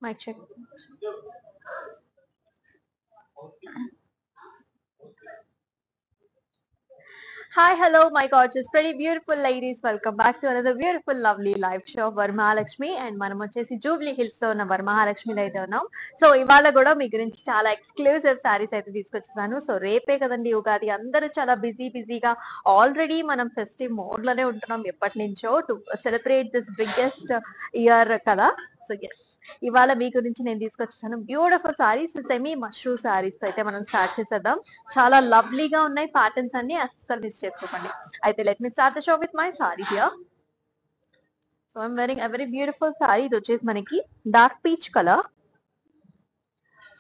Mic check. Hi, hello, my gorgeous, pretty beautiful ladies. Welcome back to another beautiful, lovely live show of Varamahalakshmi and మనం వచ్చేసి Jubilee hills లో ఉన్న వరమహాలక్ష్మిలో అయితే ఉన్నాం. So ఇవాళ కూడా మీ గురించి చాలా ఎక్స్క్లూజివ్ సారీస్ అయితే తీసుకొచ్చేసాను. సో రేపే కదండి ఉగాది, అందరూ చాలా బిజీగా ఆల్రెడీ మనం ఫెస్టివ్ మోడ్ లోనే ఉంటున్నాం ఎప్పటి నుంచో to celebrate this biggest year కదా. సో ఎస్, ఇవాళ మీ గురించి నేను తీసుకొచ్చేసాను బ్యూటిఫుల్ సారీస్, సెమీ మష్రూ సారీస్ అయితే మనం స్టార్ట్ చేసేద్దాం. చాలా లవ్లీగా ఉన్నాయి ప్యాటర్న్స్ అన్ని, అస్సలు మిస్ చేసుకోకండి. అయితే let me start the show with my sorry here. So I'm వెరింగ్ a very beautiful sorry. ఇది వచ్చేసి మనకి డార్క్ పీచ్ కలర్.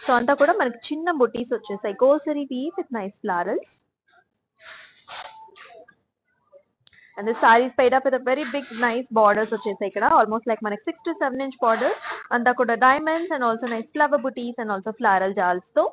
సో అంతా కూడా మనకి చిన్న బుటీస్ వచ్చేసాయి, గోల్సరీ weave with nice florals. And the saree is paid up with a very big nice borders వచ్చేసాయి ఇక్కడ, almost like మనకి 6 to 7 inch border. అంతా కూడా diamonds and also nice flower booties and also floral jars తో.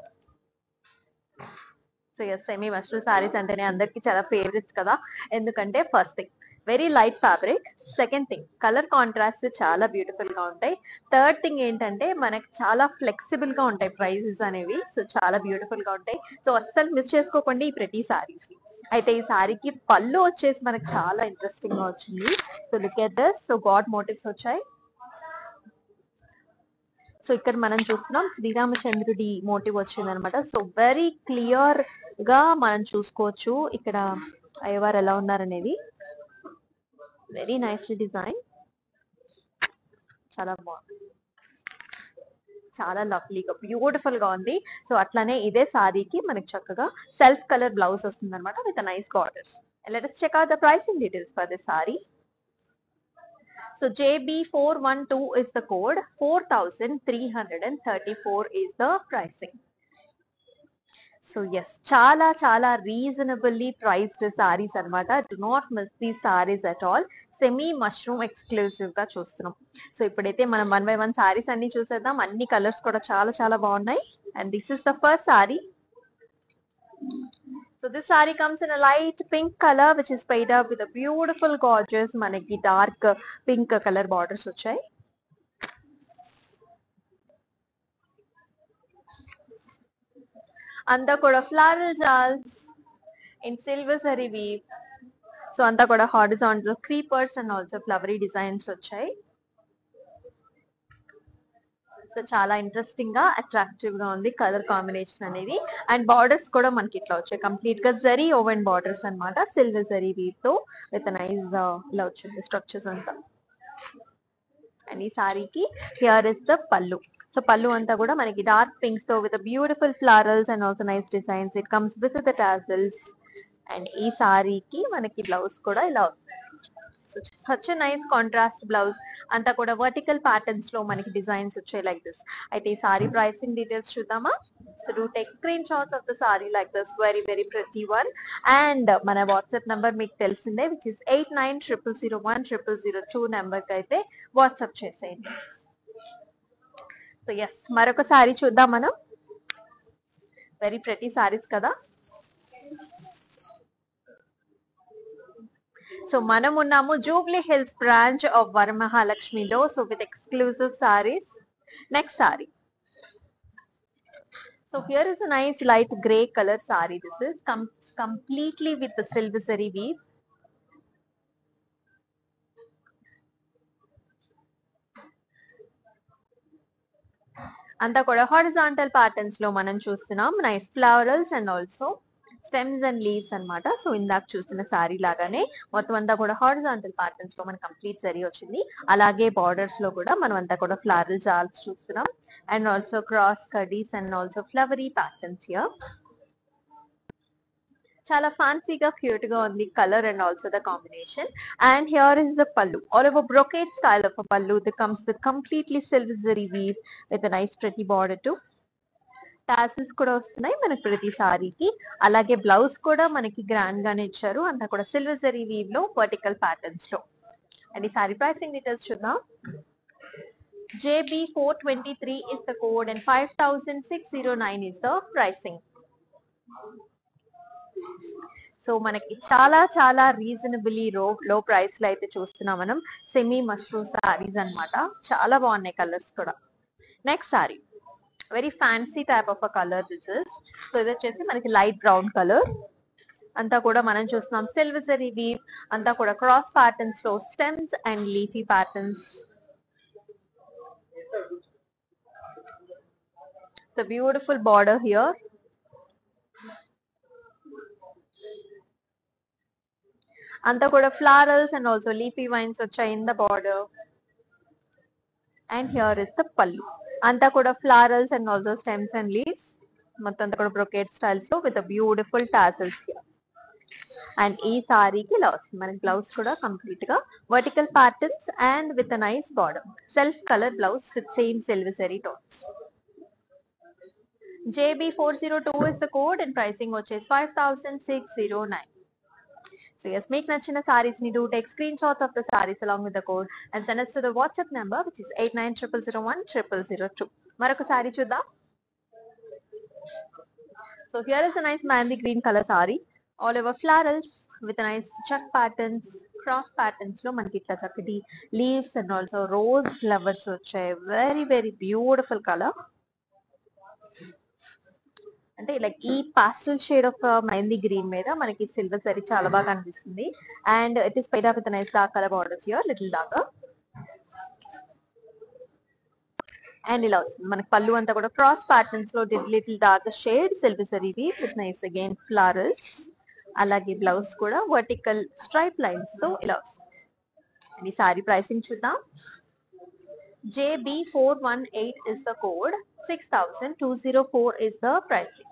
So yes, semi mashru sarees అంటేనే అందరికి చాలా favourites కదా. ఎందుకంటే first thing very light fabric, second thing colour contrast చాలా బ్యూటిఫుల్ గా ఉంటాయి, థర్డ్ థింగ్ ఏంటంటే మనకి చాలా ఫ్లెక్సిబుల్ గా ఉంటాయి ప్రైజెస్ అనేవి. సో చాలా బ్యూటిఫుల్ గా ఉంటాయి. సో అస్సలు మిస్ చేసుకోకండి ఈ ప్రతి సారీస్ ని. అయితే ఈ సారీకి పళ్ళు వచ్చేసి మనకి చాలా ఇంట్రెస్టింగ్ గా వచ్చింది. So look at this. So god motifs వచ్చాయి. సో ఇక్కడ మనం చూస్తున్నాం శ్రీరామచంద్రుడి మోటివ్ వచ్చింది అనమాట. సో వెరీ క్లియర్ గా మనం చూసుకోవచ్చు ఇక్కడ అయ్యవారు ఎలా ఉన్నారనేది. వెరీ నైస్లీ డిజైన్, చాలా బాగుంది, చాలా లవ్లీగా బ్యూటిఫుల్ గా ఉంది. సో అట్లానే ఇదే సారీకి మనకి చక్కగా సెల్ఫ్ కలర్ బ్లౌజ్ వస్తుంది అనమాట with nice borders. Let us check out the pricing details for this saree. So JB412 is the code, 4334 is the pricing. So yes, చాలా చాలా రీజనబుల్లీ ప్రైస్డ్ సారీస్ అనమాట. డు నాట్ మిస్ దీ saris at all. Semi mushroom exclusive గా చూస్తున్నాం. So ఇప్పుడైతే మనం 1 by 1 saris అన్ని చూసేద్దాం. అన్ని కలర్స్ కూడా చాలా చాలా బాగున్నాయి. And this is the first sorry. So this saree comes in a light pink color which is paid up with a beautiful gorgeous మనకి డార్క్ పింక్ కలర్ బార్డర్స్ వచ్చాయి. అంతా కూడా ఫ్లారల్ జాల్స్ in silver zari weave. So అంతా కూడా horizontal creepers and also flowery designs వచ్చాయి. So చాలా interesting గా అట్రాక్టివ్ గా ఉంది కలర్ కాంబినేషన్ అనేది. అండ్ బార్డర్స్ కూడా మనకి ఇట్లా వచ్చాయి, కంప్లీట్ గా జరీ ఓవెన్ బార్డర్స్ అన్నమాట, సిల్వర్ జరీ వీవ్ తో విత్ నైస్ ఇలా వచ్చింది స్ట్రక్చర్స్ అంతా. అండ్ ఈ సారీకి here is the pallu. So pallu అంతా కూడా మనకి డార్క్ పింక్స్ తో with beautiful ఫ్లవరల్స్ and also nice designs. It comes with the tassels. And ఈ సారీకి మనకి బ్లౌజ్ కూడా ఇలా వస్తుంది. Such nice contrast blouse. అంతా కూడా వర్టికల్ ప్యాటర్న్స్ లో మనకి డిజైన్స్ వచ్చాయి లైక్ దిస్. అయితే ఈ సారీ ప్రైసింగ్ డీటెయిల్స్ చూద్దామా. So do take screen shots of the sorry like this, very very pretty one. And మన వాట్సాప్ నంబర్ మీకు తెలిసిందే, విచ్ ఇస్ 8900010002 నెంబర్ కి అయితే వాట్సాప్ చేసేయండి. సో ఎస్, మరొక సారీ చూద్దాం మనం. వెరీ ప్రిటీ సారీస్ కదా. సో మనం ఉన్నాము జూబ్లీ హిల్స్ బ్రాంచ్ ఆఫ్ వరమహాలక్ష్మిలో. So with exclusive saris. Next sari. So here is a nice light grey color saree. This is completely with the silver zari weave. అంతా కూడా హారిజాంటల్ ప్యాటర్న్స్ లో మనం చూస్తున్నాం nice ఫ్లవరల్స్ and also stems and leaves అన్నమాట. So ఇందాక చూసిన sorry లాగానే మొత్తం అంతా కూడా హారిజాంటల్ ప్యాటర్న్స్ లో మనకి కంప్లీట్ జరీ వచ్చింది. అలాగే బార్డర్స్ లో కూడా మనం అంతా కూడా ఫ్లవరల్ జాల్స్ చూస్తున్నాం అండ్ ఆల్సో క్రాస్ కడీస్ and also flowery patterns here. చాలా ఫ్యాన్సీగా క్యూట్ గా ఉంది colour and also the combination. And here is the pallu, all over brocade style of pallu. The comes with completely silver zari weave with nice pretty border too. Tassels కూడా వస్తున్నాయి మనకి ప్రతి సారీకి. అలాగే బ్లౌజ్ కూడా మనకి గ్రాండ్ గానే ఇచ్చారు, అంతా కూడా సిల్వర్ జరీ వీవ్ లో వర్టికల్ ప్యాటర్న్స్ లో. అండ్ ఈ సారీ ప్రైసింగ్ డీటెయిల్స్ చూద్దాం. JB423 is the code and 5609 is the pricing. So మనకి చాలా చాలా రీజనబుల్లీ లో ప్రైస్ లో అయితే చూస్తున్నాం మనం సెమీ మష్రూమ్ సారీస్ అన్నమాట. చాలా బాగున్నాయి కలర్స్ కూడా. Next sorry very fancy type of a colour this is. So ఇది వచ్చేసి మనకి లైట్ బ్రౌన్ కలర్. అంతా కూడా మనం చూస్తున్నాం సిల్వర్ జరీ వీవ్, అంతా కూడా క్రాస్ ప్యాటర్న్స్ లో stems and leafy patterns. The beautiful border here. Anta kuda florals and also leafy vines వచ్చాయి in the border. And here is the pallu. Anta kuda florals and also stems and leaves. మొత్తం అంతా కూడా brocade styles లో with the beautiful tassels here. And ఈ సారీకి ఇలా వస్తుంది మనకి బ్లౌజ్ కూడా కంప్లీట్ గా vertical patterns and with a nice border. Self color blouse with same silver zari tones. JB402 is the code and pricing వచ్చేసి 5609. So yes, make nachina sarees ni do take screenshots of the sarees along with the code and send us to the WhatsApp number which is 8900010002. Maroka saree chuddam. So here is a nice mandy green color saree, all over florals with a nice chuck patterns, cross patterns lo manaki itla chakati leaves and also rose flowers వచ్చాయి. Very very beautiful color. అంటే like ఈ pastel shade of mehndi green మీద మనకి silver zari చాలా బాగా కనిపిస్తుంది. And it is paired up with nice dark colour borders here little dark. And ఇలా వస్తుంది మనకి పళ్ళు అంతా కూడా క్రాస్ ప్యాటర్న్స్ లో little dark shade silver zari with nice again flowers. అలాగే బ్లౌజ్ కూడా వర్టికల్ స్ట్రైప్ లైన్స్ తో ఇలా వస్తుంది. ఈ సారీ ప్రైసింగ్ చూద్దాం. JB418 is the code, 6204 is the pricing.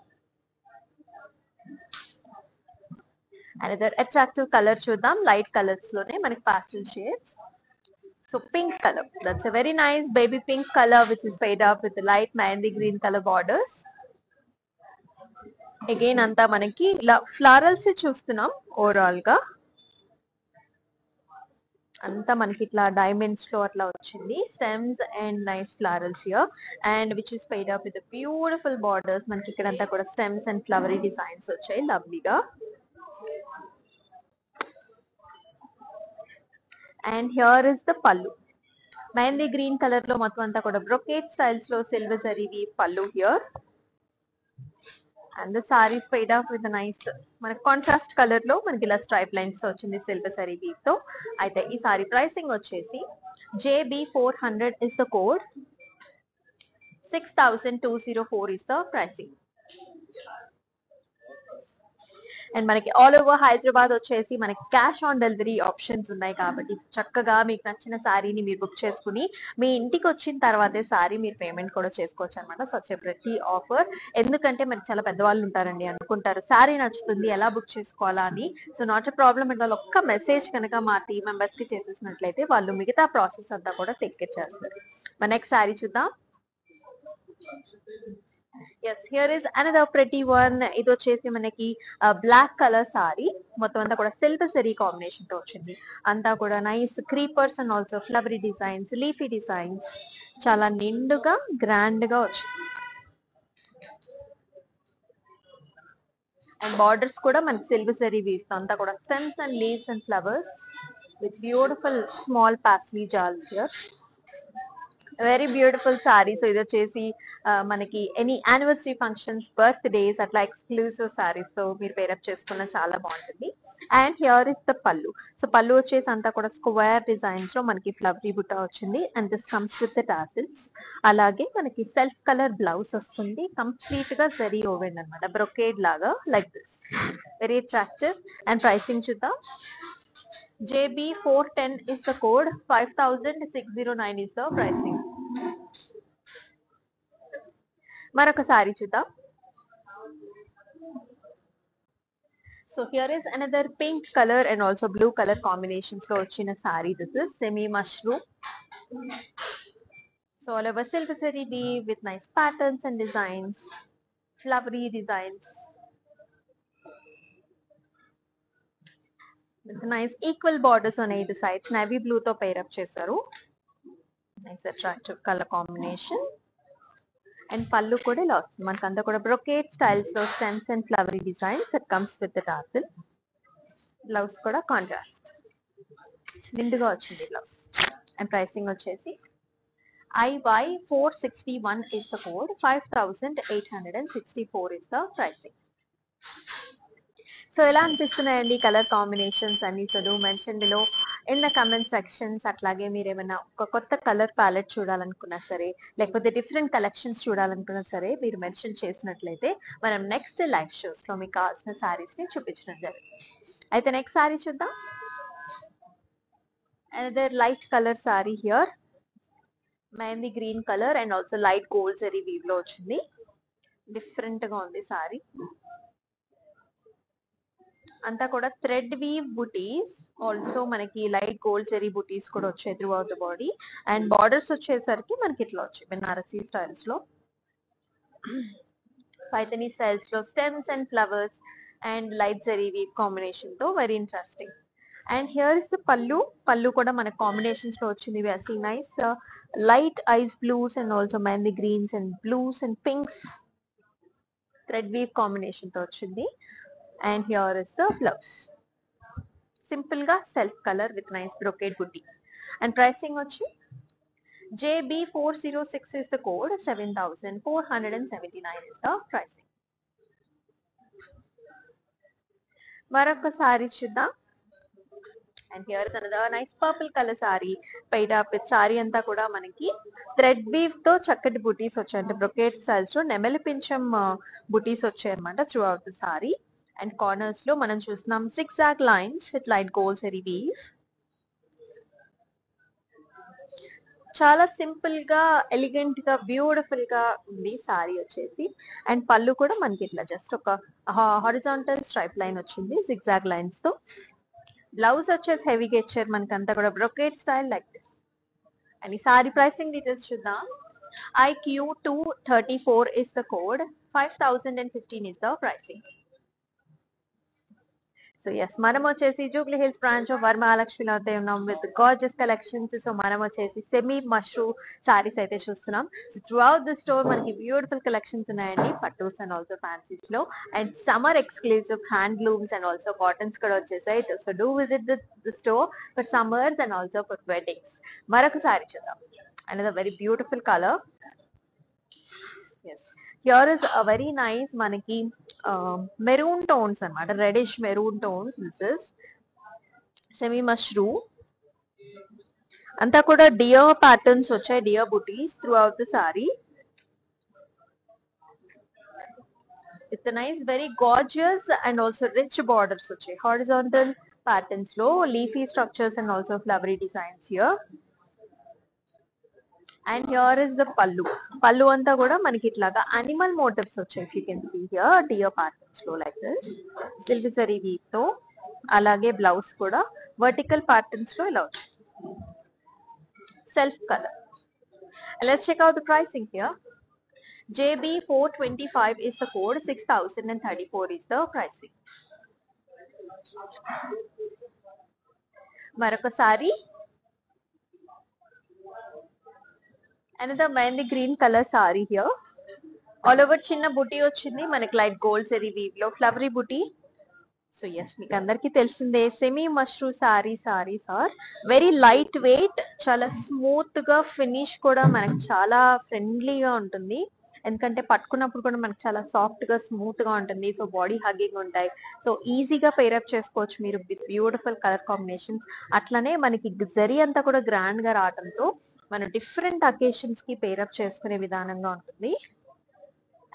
Another attractive color చూద్దాం. లైట్ కలర్స్ లోనే మనకి pastel shades. So pink color, that's a very nice baby pink color which is paired up with the light mehndi green color borders. Again అంతా మనకి ఇలా ఫ్లరల్స్ చూస్తున్నాం. Overall గా అంతా మనకి ఇట్లా డైమండ్స్ లో అట్లా వచ్చింది. Stems and nice florals here and which is paired up with beautiful borders. మనకి ఇక్కడ అంతా కూడా స్టెమ్స్ అండ్ ఫ్లవరీ డిజైన్స్ వచ్చాయి లవ్లీగా. And here is the pallu. Mehndi green colour లో మొత్తం అంతా కూడా బ్రొకేట్ స్టైల్స్ లో silver zari weave pallu here. And the saris paired of with nice మనకి కాంట్రాస్ట్ కలర్ లో మనకి ఇలా స్ట్రైప్ లైన్స్ వచ్చింది సిల్వర్ జరీ వీవ్ తో. అయితే ఈ సారీ ప్రైసింగ్ వచ్చేసి JB400 is the code, 6204 is the pricing. And మనకి ఆల్ ఓవర్ హైదరాబాద్ వచ్చేసి మనకి క్యాష్ ఆన్ డెలివరీ ఆప్షన్స్ ఉన్నాయి కాబట్టి చక్కగా మీకు నచ్చిన శారీని మీరు బుక్ చేసుకుని మీ ఇంటికి వచ్చిన తర్వాతే శారీ మీరు పేమెంట్ కూడా చేసుకోవచ్చు అనమాట. సచ్ ఎ ప్రతి ఆఫర్. ఎందుకంటే మనకి చాలా పెద్దవాళ్ళు ఉంటారండి, అనుకుంటారు శారీ నచ్చుతుంది ఎలా బుక్ చేసుకోవాలా అని. So not a problem and వాళ్ళు ఒక్క మెసేజ్ కనుక మా టీమ్ మెంబర్స్ కి చేసేసినట్లయితే వాళ్ళు మిగతా ప్రాసెస్ అంతా కూడా టేక్ కేర్ చేస్తారు. మన నెక్స్ట్ శారీ చూద్దాం. Yes, here is another pretty one. ఇది వచ్చేసి మనకి బ్లాక్ కలర్ సారీ, మొత్తం అంతా కూడా సిల్వర్ జరీ కాంబినేషన్ తో వచ్చింది. అంతా కూడా nice creepers and also flowery designs, leafy designs, చాలా నిండుగా గ్రాండ్ గా వచ్చింది. అండ్ బార్డర్స్ కూడా మనకి సిల్వర్ జరీ వీవ్స్ అంతా కూడా stems and leaves and flowers with beautiful small paisley జాల్స్ here. Very beautiful sari. So ఇది వచ్చేసి మనకి any anniversary functions, birthdays అట్లా ఎక్స్క్లూసివ్ సారీస్ సో మీరు పేరప్ చేసుకున్న చాలా బాగుంటుంది. And here is the pallu. So pallu వచ్చేసి అంతా కూడా స్క్వేర్ డిజైన్స్ లో మనకి ఫ్లవరీ బుట్ట వచ్చింది and this comes with the tassels. అలాగే మనకి సెల్ఫ్ కలర్ బ్లౌజ్ వస్తుంది, కంప్లీట్ గా జరీ ఓవెన్ అనమాట, బ్రొకేడ్ లాగా like this. Very attractive. And pricing చూద్దాం. JB410 is the code, 5609 is the pricing. మరొక సారీ చూద్దాం. So here is another pink color and also blue color combinations లో వచ్చిన sorry. This is semi mushroom. So all over silver zari weave with nice patterns and designs, flowery designs. With nice equal borders on either sides. Navy blue తో pair up చేశారు. Nice attractive color combination. And pallu కూడా ఇలా వస్తుంది మనకి అంతా కూడా brocade styles లో stems and flowery designs that comes with the tassel. Blouse కూడా కాంట్రాస్ట్ నిండుగా వచ్చింది బ్లౌజ్. అండ్ ప్రైసింగ్ వచ్చేసి IY 461 is the code. 5864 is the pricing. So ఎలా అనిపిస్తున్నాయండి కలర్ కాంబినేషన్స్ అన్ని? So do mention below in the comment sections. అట్లాగే మీరు ఏమైనా ఒక కొత్త కలర్ ప్యాలెట్ చూడాలనుకున్నా సరే, లేకపోతే డిఫరెంట్ కలెక్షన్స్ చూడాలనుకున్నా సరే మీరు మెన్షన్ చేసినట్లయితే మనం నెక్స్ట్ లైవ్ షోస్ లో మీకు కావాల్సిన సారీస్ ని చూపించడం జరుగుతుంది. అయితే నెక్స్ట్ సారీ చూద్దాం. Another light colour sorry here. Mehndi green colour and also light gold zari weave లో వచ్చింది. డిఫరెంట్ గా ఉంది సారీ. అంతా కూడా థ్రెడ్ వీవ్ బుటీస్, ఆల్సో మనకి లైట్ గోల్డ్ జరీ బుటీస్ కూడా వచ్చాయి throughout the body. And borders వచ్చేసరికి మనకి ఇట్లా వచ్చాయి బెనారసీ స్టైల్స్ లో, పైథనీ స్టైల్స్ లో stems and flowers and light zari weave combination తో very interesting. And here is the pallu. Pallu కూడా మనకి కాంబినేషన్స్ లో వచ్చింది. We are seeing nice light ice blues and also mehendi greens and blues and pinks thread weave combination తో వచ్చింది. And here is the blouse. Simple ga self color with nice brocade booty. And pricing vachi JB406 is the code. 7479 is the pricing. Maraka saree chuddam. And here is another nice purple color saree paid up with saree anta kuda manaki thread weave tho chakkati booties vachayi, ante brocade styles lo nemeli pincham booties vachayi anamata throughout the saree. And corners లో మనం చూస్తున్నాం zigzag lines with light gold zari weave. చాలా simple గా elegant గా beautiful గా ఉంది sorry వచ్చేసి. And పళ్ళు కూడా మనకి ఇట్లా జస్ట్ ఒక హారిజాంటల్ స్ట్రైప్ లైన్ వచ్చింది zigzag లైన్స్ తో. బ్లౌజ్ వచ్చేసి హెవీగా ఇచ్చారు మనకంతా కూడా brocade style like this. And ఈ సారీ ప్రైసింగ్ డీటెయిల్స్ చూద్దాం. IQ234 is the code. 5015 is the pricing. So yes, మనం వచ్చేసి జూబ్లీ హిల్స్ బ్రాంచ్ ఆఫ్ వరమహాలక్ష్మిలో అయితే ఉన్నాం విత్ గార్జియస్ కలెక్షన్స్. సో మనం వచ్చేసి సెమీ మష్రూ సారీస్ అయితే చూస్తున్నాం. So throughout the store మనకి బ్యూటిఫుల్ కలెక్షన్స్ ఉన్నాయండి పట్టూస్ అండ్ ఆల్సో ఫ్యాన్సీస్ లో. And summer exclusive handlooms and also cottons కూడా వచ్చేసాయి. So do visit the store for summers and also for weddings. మరొక సారీ చూద్దాం. Another very beautiful colour. Yes, here is a very nice మనకి maroon tones అన్నమాట, reddish maroon tones. This is semi mashru. అంతా కూడా deer patterns వచ్చాయి, deer butis through out the sari. It's nice very gorgeous and also rich borders వచ్చాయి horizontal patterns లో, leafy structures and also flowery designs here. And here is the pallu. Pallu అంతా కూడా మనకి ఇట్లాగా animal motifs వచ్చాయి. You can see here deer patterns లో like this silk zari weave తో. అలాగే బ్లౌజ్ కూడా వర్టికల్ ప్యాటర్న్స్ లో ఇలా వచ్చాయి, self colour. Let's check out the pricing here. JB425 is the code. 6034 is the pricing. మరొక saree. Another mehendi green colour sorry here. All over చిన్న బుటీ వచ్చింది మనకి లైట్ గోల్డ్ జరీ వీవ్ లో ఫ్లవరీ బుటీ. సో ఎస్, మీకు అందరికి తెలిసిందే semi mashru sarees are very light weight, చాలా smooth గా, ఫినిష్ కూడా మనకి చాలా ఫ్రెండ్లీగా ఉంటుంది. ఎందుకంటే పట్టుకున్నప్పుడు కూడా మనకి చాలా సాఫ్ట్ గా స్మూత్ గా ఉంటుంది. సో బాడీ హగ్గింగ్ ఉంటాయి. సో ఈజీగా పేరప్ చేసుకోవచ్చు మీరు విత్ బ్యూటిఫుల్ కలర్ కాంబినేషన్స్. అట్లనే మనకి జరీ అంతా కూడా గ్రాండ్ గా రావడంతో మనం డిఫరెంట్ అకేషన్స్ కి పేరప్ చేసుకునే విధానంగా ఉంటుంది.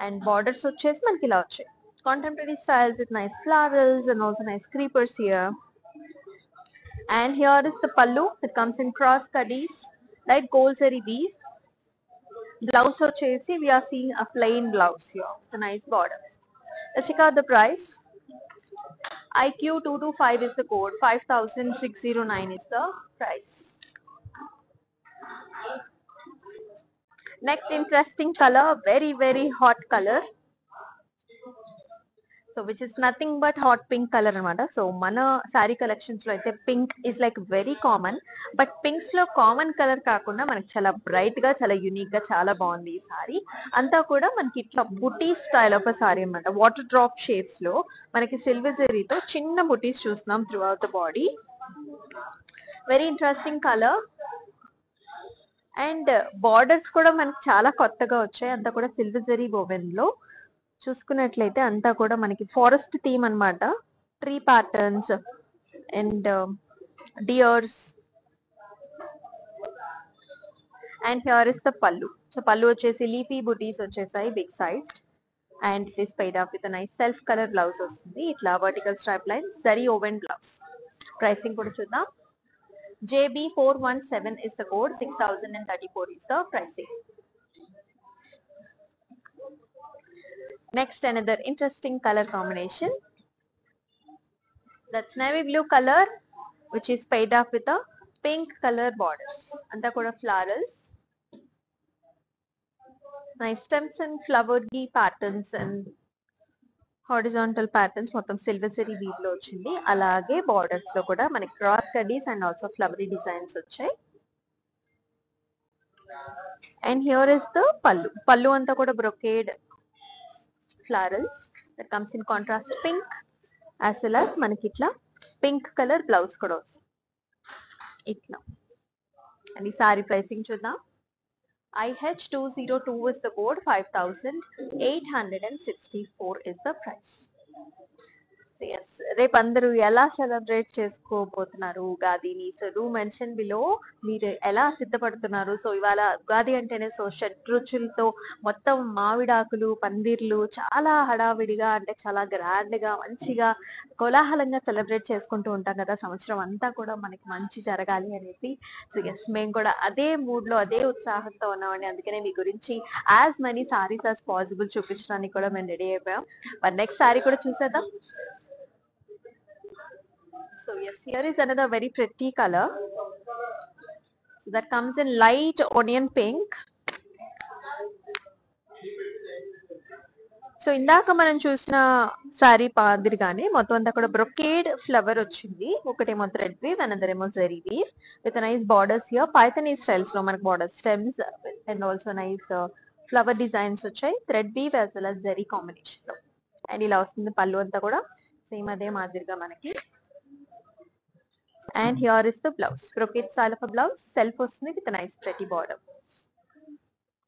అండ్ బార్డర్స్ వచ్చేసి మనకి ఇలా వచ్చాయి contemporary styles with nice florals and also nice creepers here. And here is the pallu. It comes in cross kadis, light gold zari weave. Blouse ochesi we are seeing a plain blouse here. It's a nice border. Let's check out the price. IQ225 is the code. 5609 is the price. Next interesting color, very hot color. So which is nothing but hot pink colour అనమాట. So మన sari collections లో అయితే pink is like very common, but pinks లో common colour కాకుండా మనకి చాలా bright గా, చాలా యూనిక్ గా, చాలా బాగుంది ఈ సారీ. అంతా కూడా మనకి ఇట్లా బుటీ స్టైల్ ఆఫ్ సారీ అనమాట. వాటర్ డ్రాప్ షేప్స్ లో మనకి సిల్వర్ జరీతో చిన్న బుటీస్ చూస్తున్నాం through out the body. Very interesting colour. And borders కూడా మనకి చాలా కొత్తగా వచ్చాయి, అంతా కూడా సిల్వర్ జరీ ఓవెన్ లో. చూసుకున్నట్లయితే అంతా కూడా మనకి ఫారెస్ట్ థీమ్ అన్నమాట. Tree patterns and deers. And here is the pallu. So pallu వచ్చేసి లీఫీ బుటీస్ వచ్చేసాయి, big size. And it is paid up with a nice self colour blouse వస్తుంది. ఇట్లా vertical stripe line zari woven blouse. Pricing కూడా చూద్దాం. JB417 is the code, 6034 is the pricing. Next, another interesting color combination. That's navy blue color, which is paid up with a pink color borders. Anta kuda florals. Nice stems and flowery patterns and horizontal patterns మొత్తం silver zari weave లో వచ్చింది. అలాగే borders లో కూడా మనకి cross కడ్డీస్ and also flowery designs వచ్చాయి. And here is the pallu. Pallu అంతా కూడా brocade florals that comes in contrast pink, as well as మనకి ఇట్లా పింక్ కలర్ బ్లౌజ్ కూడా వస్తుంది ఇట్లా. అండ్ ఈ సారీ ప్రైసింగ్ చూద్దాం. IH202 is the code, 5864 is the price. Yes, రేపు అందరూ ఎలా సెలబ్రేట్ చేసుకోబోతున్నారు ఉగాదిని? సో డూ మెన్షన్ బిలో మీరు ఎలా సిద్ధపడుతున్నారు. సో ఇవాళ ఉగాది అంటేనే సో షడ్రుచులతో మొత్తం మామిడాకులు, పందిర్లు, చాలా హడావిడిగా అంటే చాలా గ్రాండ్ గా మంచిగా కోలాహలంగా సెలబ్రేట్ చేసుకుంటూ ఉంటాం కదా సంవత్సరం అంతా కూడా మనకి మంచి జరగాలి అనేసి. సో ఎస్, మేము కూడా అదే మూడ్ లో అదే ఉత్సాహంతో ఉన్నామండి. అందుకనే మీ గురించి as many saris as possible చూపించడానికి కూడా మేము రెడీ అయిపోయాం. మరి నెక్స్ట్ సారీ కూడా చూసేద్దాం. So yes, here is another very pretty color. So that comes in light onion pink. So ఇందాక మనం చూసిన సారీ మాదిరిగానే మొత్తం అంతా కూడా బ్రొకేడ్ ఫ్లవర్ వచ్చింది. ఒకటేమో థ్రెడ్ వీవ్, అనదరేమో zari weave with nice borders. Here Paithani styles లో మనకి border stems and also nice flower designs వచ్చాయి, thread weave as well as zari combination లో. అండ్ ఇలా వస్తుంది పళ్ళు అంతా కూడా సేమ్ అదే మాదిరిగా మనకి. And here is the blouse, brocade style of a blouse, self వస్తుంది with a nice pretty border.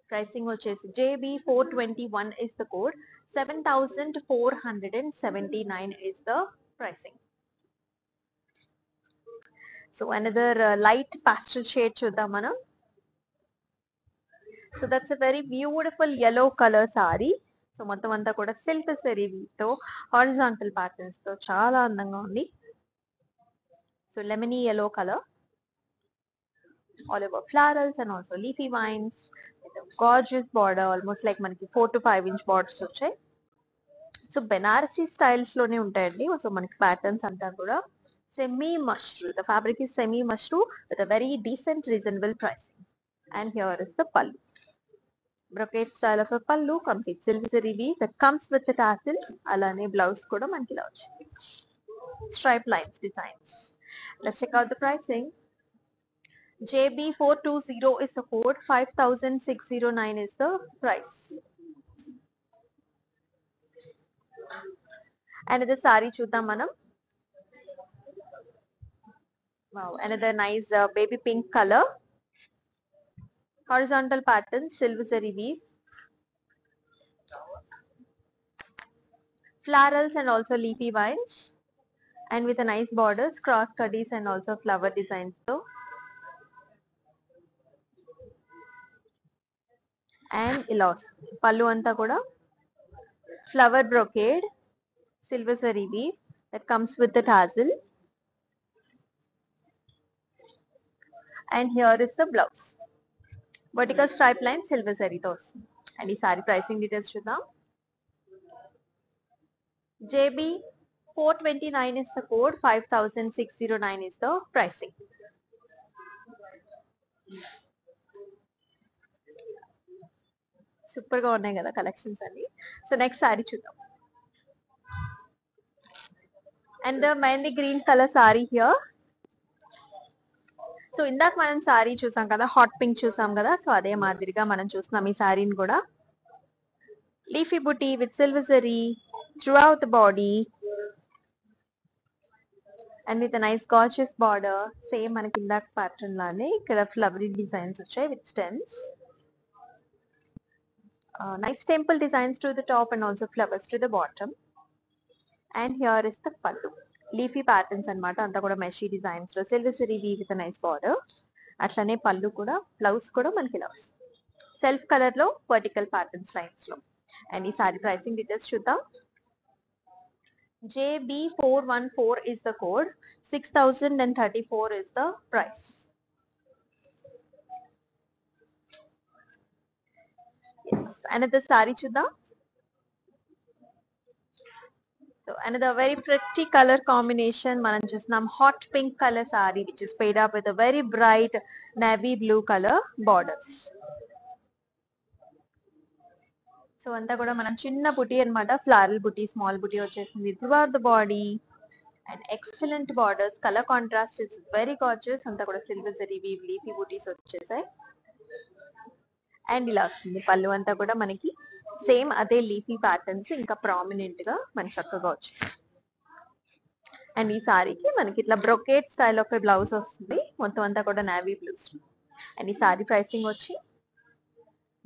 Pricing వచ్చేసి JB421 is the code, 7479 is the pricing. So another light pastel shade చూద్దాం మనం. So that's a very beautiful yellow color saree. So మొత్తం అంతా కూడా silk zari తో horizontal patterns తో చాలా అందంగా ఉంది. So lemony yellow color, all over florals and also leafy vines with a gorgeous border, almost like మనకి 4 to 5 inch borders వచ్చాయి. సో బెనారసీ స్టైల్స్ లోనే ఉంటాయండి. సో మనకి ప్యాటర్న్స్ అంతా కూడా semi mashru. The fabric is semi mashru with a very decent reasonable pricing. And here is the pallu, brocade style of pallu, complete silver zari weave that comes with tassels. అలానే blouse కూడా మనకి ఇలా వచ్చింది, stripe lines designs. Let's check out the pricing. JB420 is the code, 5609 is the price. Another saree చూద్దాం మనం. Wow, another nice baby pink color, horizontal pattern, silver zari weave, florals and also leafy vines, and with a nice borders, cross cutties and also flower designs though. And ఇలా పళ్ళు అంతా కూడా flower brocade, silver zari weave that comes with the tassel. And here is the blouse, vertical stripe line silver జరీతో వస్తుంది. And ఈ sorry pricing details చూద్దాం. JB429 is the code, 5609 is the pricing. Super గా ఉన్నాయి కదా కలెక్షన్స్ అన్ని. So next sari చూద్దాం. And the mehndi green colour sorry here. So ఇందాక మనం సారీ చూసాం కదా, హాట్ పింక్ చూసాం కదా, సో అదే మాదిరిగా మనం చూస్తున్నాం ఈ సారీని కూడా. Leafy buti with silver zari throughout the body, and with nice gorgeous border. Same మనకి ఇందాక ప్యాటర్న్ లానే ఇక్కడ ఫ్లవరీ డిజైన్స్ వచ్చాయి with stems. Nice temple designs to the top and also flowers to the bottom. And here is the pallu. Leafy patterns అన్నమాట. అంతా కూడా మెషీ designs లో silver zari weave with nice border. అట్లనే పళ్ళు కూడా బ్లౌజ్ కూడా మనకి ఇలా వస్తుంది. సెల్ఫ్ కలర్ లో వర్టికల్ ప్యాటర్న్స్ లైన్స్ లో. అండ్ ఈ సారీ ప్రైసింగ్ డీటెయిల్స్ చూద్దాం. JB414 is the code. 6034 is the price. Yes, another saree చూద్దాం. So another very pretty color combination. మనం చూస్తున్నాం hot pink color saree which is paired up with a very bright navy blue color borders. So అంతా కూడా మనం చిన్న బుటీ అన్నమాట. Floral బుటీ, small బుటీ వచ్చేసింది throughout the body. And excellent borders. Color contrast is very gorgeous. అంతా కూడా silver zari weave leafy butis వచ్చేసాయి. And ఇలా వస్తుంది పళ్ళు అంతా కూడా మనకి సేమ్ అదే లీఫీ ప్యాటర్న్స్ ఇంకా ప్రామినెంట్ గా మనకి చక్కగా వచ్చింది. అండ్ ఈ సారీకి మనకి ఇట్లా బ్రొకేట్ స్టైల్ ఆఫ్ బ్లౌజ్ వస్తుంది. మొత్తం అంతా కూడా నావీ బ్లూస్. అండ్ ఈ సారీ ప్రైసింగ్ వచ్చి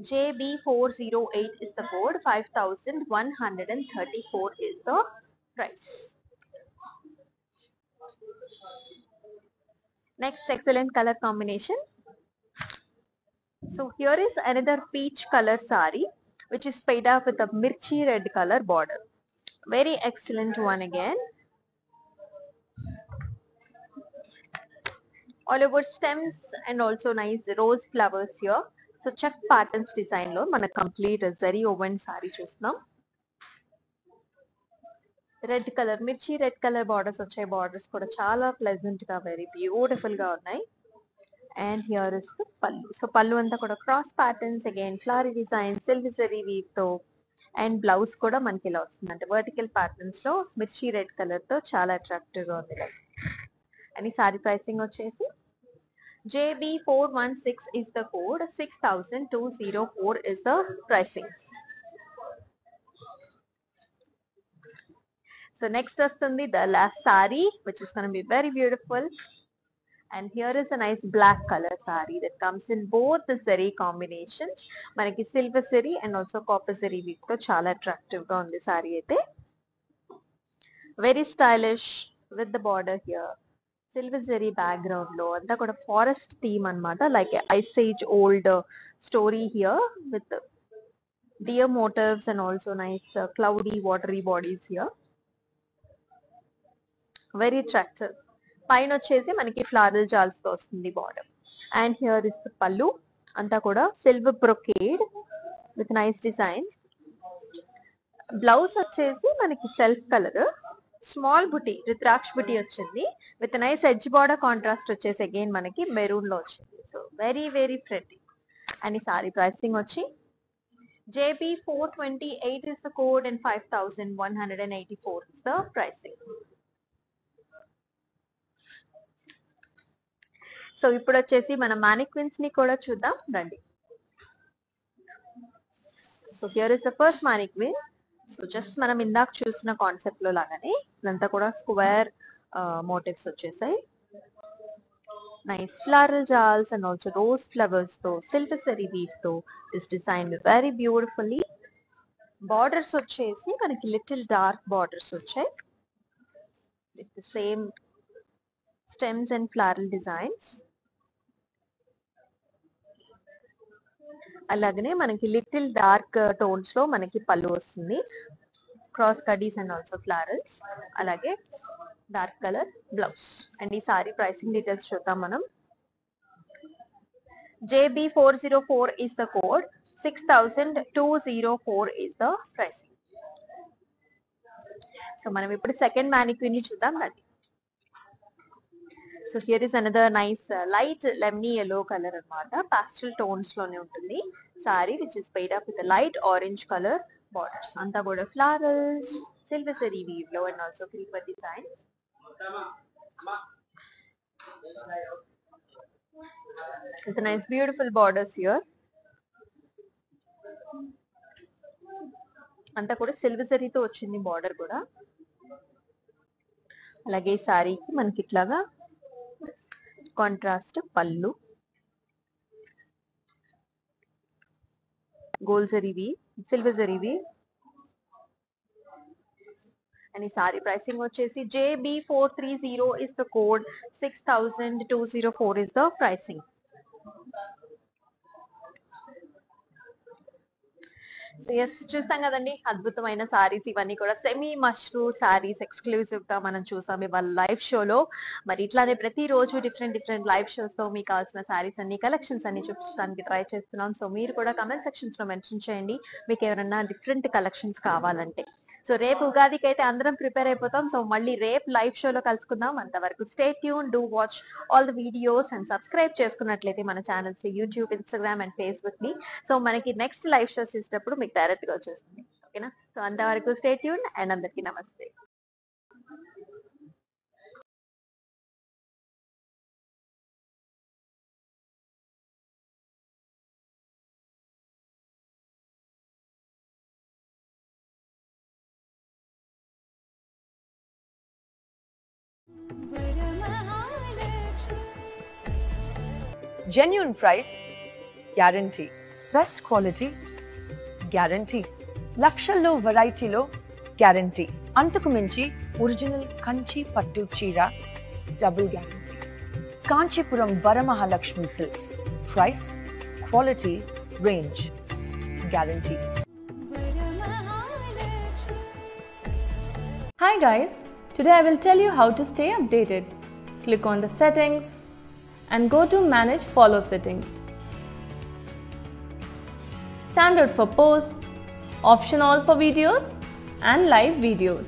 JB408 is the code. 5134 is the price. Next excellent color combination. So here is another peach color saree which is paired up with a mirchi red color border. Very excellent one again. All over stems and also nice rose flowers here. So check patterns design lo mana complete zari woven saree చూస్తున్నాం. Red colour mirchi red colour borders వచ్చాయి. Borders కూడా చాలా pleasant గా very beautiful గా ఉన్నాయి. And here is the pallu. So pallu అంతా కూడా cross patterns again flowery design silver zari weave తో. అండ్ బ్లౌజ్ కూడా మనకి ఇలా వస్తుంది అంటే వర్టికల్ ప్యాటర్న్స్ లో మిర్చి రెడ్ కలర్ తో చాలా అట్రాక్టివ్ గా ఉంది. అండ్ ఈ సారీ ప్రైసింగ్ వచ్చేసి JB416 is the code. 6204 is the pricing. So next వస్తుంది the last saree which is going to be very beautiful. And here is a nice black color saree that comes in both the zari combinations. మనకి silver zari and also copper zari weave తో చాలా attractive గా ఉంది సారీ అయితే. Very stylish with the border here. Silver zari background లో అంతా కూడా forest theme అన్నమాట. Like ice age old story here with deer motifs and also nice cloudy watery bodies here. Very attractive. పైన వచ్చేసి మనకి ఫ్లారల్ జాల్స్ తో వస్తుంది border. And here is the pallu. అంతా కూడా silver brocade with nice design. Blouse వచ్చేసి మనకి సెల్ఫ్ కలర్ స్మాల్ బుటీ రుద్రాక్ష బుటీ వచ్చింది with nice edge border contrast వచ్చేసి అగైన్ మనకి మెరూన్ లో వచ్చింది. So very very pretty. And ఈ సారీ ప్రైసింగ్ వచ్చి JB428 is the code and 5184 is the pricing. So ఇప్పుడు వచ్చేసి మన మానిక్విన్స్ ని కూడా చూద్దాం రండి. So here is the first mannequin. So just మనం ఇందాక చూసిన కాన్సెప్ట్ లో లాగానే ఇదంతా కూడా స్క్వేర్ మోటివ్స్ వచ్చేసాయి. Nice floral jaals and also rose flowers తో సిల్వర్ జరీ వీవ్ తో this design very beautifully. Borders వచ్చేసి మనకి లిటిల్ డార్క్ బార్డర్స్ వచ్చాయి with the same stems and floral designs. అలాగనే మనకి లిటిల్ డార్క్ టోన్స్ లో మనకి పళ్ళు వస్తుంది. క్రాస్ కడీస్ అండ్ ఆల్సో ఫ్లారల్స్. అలాగే డార్క్ కలర్ బ్లౌజ్. అండ్ ఈ సారీ ప్రైసింగ్ డీటెయిల్స్ చూద్దాం మనం. JB404 is the code. 6204 is the pricing. So మనం ఇప్పుడు సెకండ్ మానిక్విన్ ని చూద్దాం రండి. So here is another nice light lemony yellow colour అన్నమాట. పాస్టల్ టోన్స్ లోనే ఉంటుంది sorry which is paid up with light orange colour borders. అంతా కూడా ఫ్లారల్స్ సిల్వర్ జరీ వీవ్ లో and also creeper designs. With nice beautiful borders here. అంతా కూడా silver జరీతో వచ్చింది బార్డర్ కూడా. అలాగే సారీకి మనకి ఇట్లాగా కాంట్రాస్ట్ పళ్ళు, గోల్డ్ జరీవి, సిల్వర్ జరీవి. అండ్ ఈ సారీ ప్రైసింగ్ వచ్చేసి JB430 is the code, 6204 is the pricing. So yes, చూసాం కదండి అద్భుతమైన సారీస్. ఇవన్నీ కూడా సెమీ మష్రూ సారీస్ ఎక్స్క్లూజివ్ గా మనం చూసాం ఇవాళ లైవ్ షోలో. మరి ఇట్లానే ప్రతిరోజు డిఫరెంట్ లైవ్ షోస్ తో మీకు కావాల్సిన సారీస్ అన్ని కలెక్షన్స్ అన్ని చూపించడానికి ట్రై చేస్తున్నాం. సో మీరు కూడా కమెంట్ సెక్షన్స్ లో మెన్షన్ చేయండి మీకు ఎవరైనా డిఫరెంట్ కలెక్షన్స్ కావాలంటే. సో రేపు ఉగాదికి అయితే అందరం ప్రిపేర్ అయిపోతాం. సో మళ్ళీ రేపు లైవ్ షోలో కలుసుకుందాం. అంతవరకు stay tune, do watch all the videos and subscribe చేసుకున్నట్లయితే మన channels YouTube, Instagram and Facebook ని. సో మనకి నెక్స్ట్ లైవ్ షోస్ చేసేటప్పుడు మీకు డైరెక్ట్ గా వచ్చేస్తుంది. ఓకేనా? సో అంతవరకు స్టే ట్యూన్ అండ్ అందరికీ నమస్తే. Genuine price, guarantee. Best quality, guarantee. లక్షల్లో వెరైటీలో గ్యారంటీ. అంతకు మించి ఒరిజినల్ కంచి పట్టు చీర, double guarantee. Kanchipuram Varamahalakshmi silks. Price, quality, range, guarantee. Hi guys, today I will tell you how to stay updated. Click on the settings and go to manage follow settings. Standard for posts, option all for videos and live videos.